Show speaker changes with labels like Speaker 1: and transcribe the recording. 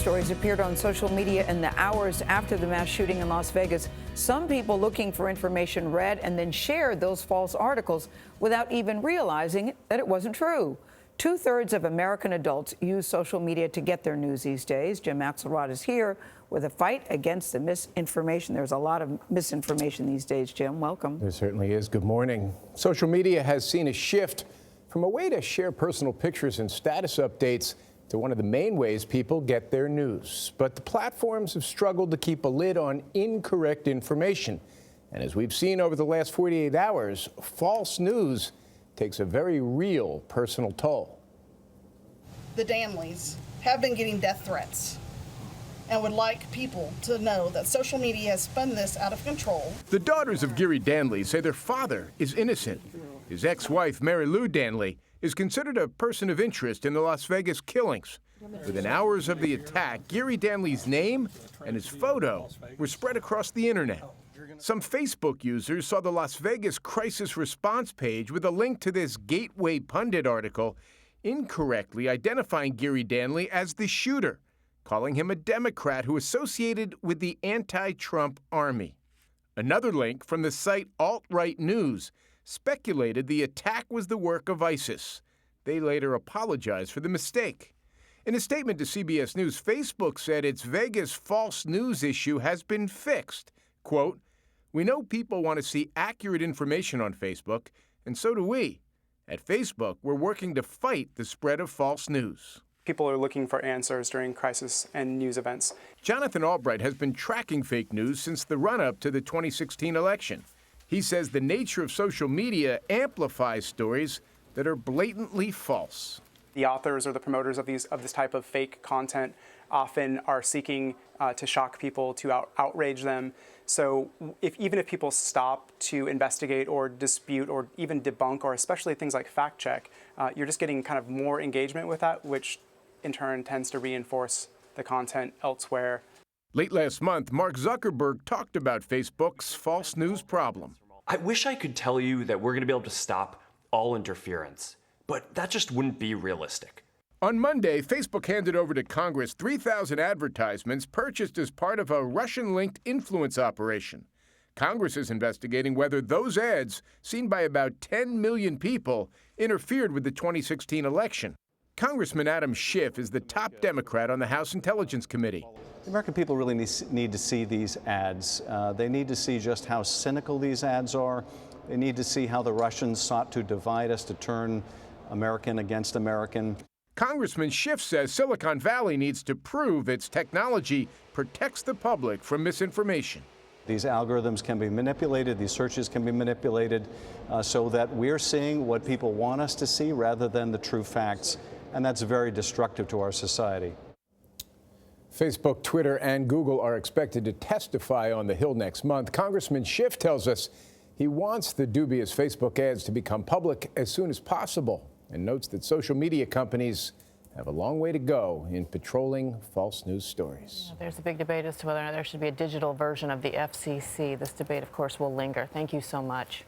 Speaker 1: stories appeared on social media in the hours after the mass shooting in Las Vegas. Some people looking for information read and then shared those false articles without even realizing that it wasn't true. Two-thirds of American adults use social media to get their news these days. Jim Axelrod is here with a fight against the misinformation. There's a lot of misinformation these days, Jim. Welcome.
Speaker 2: There certainly is. Good morning. Social media has seen a shift from a way to share personal pictures and status updates to one of the main ways people get their news. But the platforms have struggled to keep a lid on incorrect information. And as we've seen over the last 48 hours, false news takes a very real personal toll.
Speaker 3: The Danleys have been getting death threats and would like people to know that social media has spun this out of control.
Speaker 2: The daughters of Gary Danley say their father is innocent. His ex-wife, Mary Lou Danley, is considered a person of interest in the Las Vegas killings. Within hours of the attack, Gary Danley's name and his photo were spread across the internet. Some Facebook users saw the Las Vegas crisis response page with a link to this Gateway Pundit article, incorrectly identifying Gary Danley as the shooter, calling him a Democrat who associated with the anti-Trump army. Another link from the site Alt-Right News speculated the attack was the work of ISIS. They later apologized for the mistake. In a statement to CBS News, Facebook said its Vegas false news issue has been fixed. Quote, "We know people want to see accurate information on Facebook, and so do we. At Facebook, we're working to fight the spread of false news."
Speaker 4: People are looking for answers during crisis and news events.
Speaker 2: Jonathan Albright has been tracking fake news since the run-up to the 2016 election. He says the nature of social media amplifies stories that are blatantly false.
Speaker 4: The authors or the promoters of this type of fake content often are seeking to shock people, to outrage them. So even if people stop to investigate or dispute or even debunk, or especially things like fact check, you're just getting kind of more engagement with that, which in turn tends to reinforce the content elsewhere.
Speaker 2: Late last month, Mark Zuckerberg talked about Facebook's false news problem.
Speaker 5: I wish I could tell you that we're going to be able to stop all interference, but that just wouldn't be realistic.
Speaker 2: On Monday, Facebook handed over to Congress 3,000 advertisements purchased as part of a Russian-linked influence operation. Congress is investigating whether those ads, seen by about 10 million people, interfered with the 2016 election. Congressman Adam Schiff is the top Democrat on the House Intelligence Committee.
Speaker 6: The American people really need to see these ads. They need to see just how cynical these ads are. They need to see how the Russians sought to divide us, to turn American against American.
Speaker 2: Congressman Schiff says Silicon Valley needs to prove its technology protects the public from misinformation.
Speaker 6: These algorithms can be manipulated, these searches can be manipulated so that we're seeing what people want us to see rather than the true facts, and that's very destructive to our society.
Speaker 2: Facebook, Twitter, and Google are expected to testify on the Hill next month. Congressman Schiff tells us he wants the dubious Facebook ads to become public as soon as possible, and notes that social media companies have a long way to go in patrolling false news stories.
Speaker 7: There's a big debate as to whether or not there should be a digital version of the FCC. This debate, of course, will linger. Thank you so much.